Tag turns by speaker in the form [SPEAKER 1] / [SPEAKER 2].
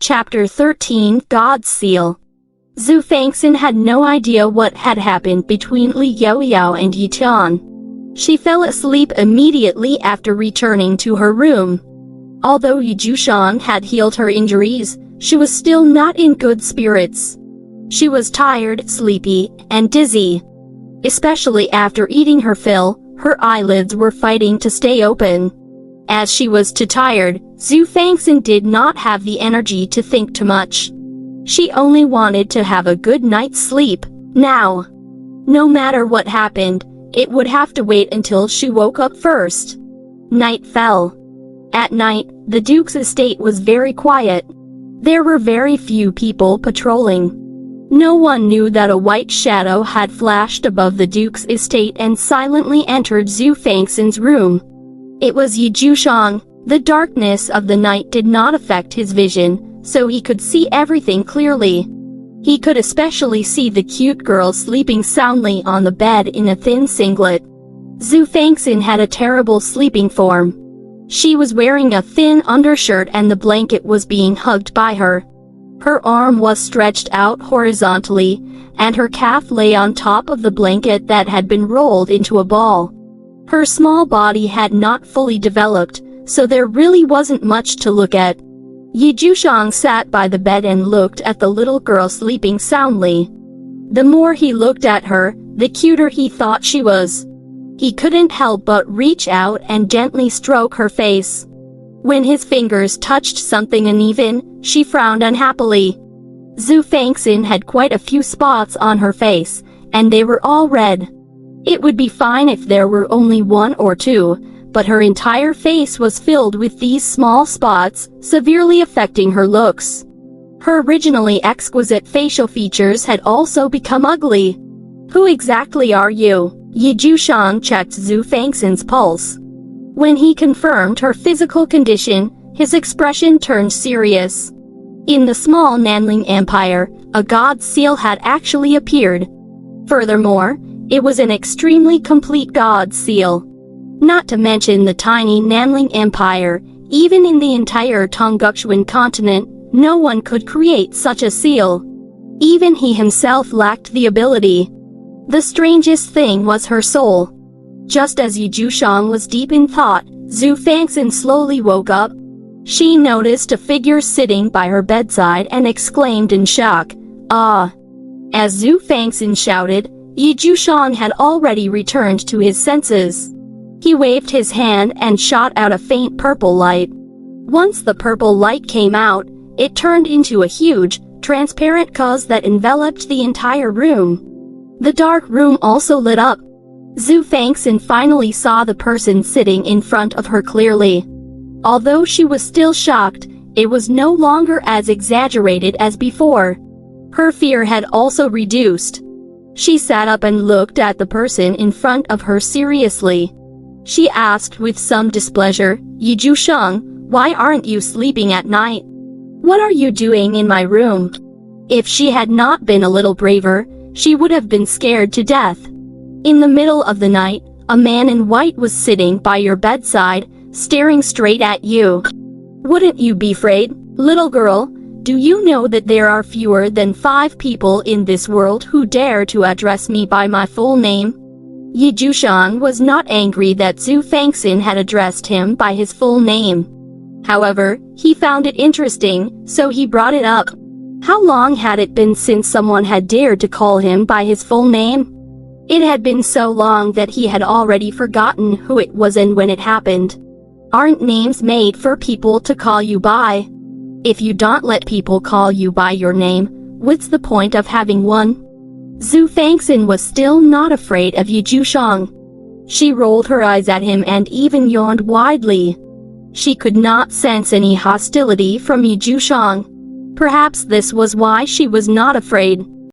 [SPEAKER 1] Chapter 13 God's Seal. Xue Fanxin had no idea what had happened between Li Yaoyao and Yi Tian. She fell asleep immediately after returning to her room. Although Jiushang had healed her injuries, she was still not in good spirits. She was tired, sleepy, and dizzy. Especially after eating her fill, her eyelids were fighting to stay open. As she was too tired, Xue Fanxin did not have the energy to think too much. She only wanted to have a good night's sleep, now. No matter what happened, it would have to wait until she woke up first. Night fell. At night, the Duke's estate was very quiet. There were very few people patrolling. No one knew that a white shadow had flashed above the Duke's estate and silently entered Xue Fanxin's room. It was Jiushang. The darkness of the night did not affect his vision, so he could see everything clearly. He could especially see the cute girl sleeping soundly on the bed in a thin singlet. Xue Fanxin had a terrible sleeping form. She was wearing a thin undershirt and the blanket was being hugged by her. Her arm was stretched out horizontally, and her calf lay on top of the blanket that had been rolled into a ball. Her small body had not fully developed, so there really wasn't much to look at. Jiushang sat by the bed and looked at the little girl sleeping soundly. The more he looked at her, the cuter he thought she was. He couldn't help but reach out and gently stroke her face. When his fingers touched something uneven, she frowned unhappily. Xue Fanxin had quite a few spots on her face, and they were all red. It would be fine if there were only one or two, but her entire face was filled with these small spots, severely affecting her looks. Her originally exquisite facial features had also become ugly. "Who exactly are you?" Jiushang checked Xue Fanxin's pulse. When he confirmed her physical condition, his expression turned serious. In the small Nanling Empire, a god seal had actually appeared. Furthermore, it was an extremely complete god seal. Not to mention the tiny Nanling Empire, even in the entire Tongguxuan continent, no one could create such a seal. Even he himself lacked the ability. The strangest thing was her soul. Just as Jiushang was deep in thought, Xue Fanxin slowly woke up. She noticed a figure sitting by her bedside and exclaimed in shock, "Ah!" As Xue Fanxin shouted, Jiushang had already returned to his senses. He waved his hand and shot out a faint purple light. Once the purple light came out, it turned into a huge, transparent gauze that enveloped the entire room. The dark room also lit up. Xue Fanxin finally saw the person sitting in front of her clearly. Although she was still shocked, it was no longer as exaggerated as before. Her fear had also reduced. She sat up and looked at the person in front of her seriously. She asked with some displeasure, "Jiushang, why aren't you sleeping at night? What are you doing in my room?" If she had not been a little braver, she would have been scared to death. In the middle of the night, a man in white was sitting by your bedside, staring straight at you. Wouldn't you be afraid, little girl? Do you know that there are fewer than 5 people in this world who dare to address me by my full name? Jiushang was not angry that Xue Fanxin had addressed him by his full name. However, he found it interesting, so he brought it up. How long had it been since someone had dared to call him by his full name? It had been so long that he had already forgotten who it was and when it happened. Aren't names made for people to call you by? If you don't let people call you by your name, what's the point of having one? Xue Fanxin was still not afraid of Jiushang. She rolled her eyes at him and even yawned widely. She could not sense any hostility from Jiushang. Perhaps this was why she was not afraid.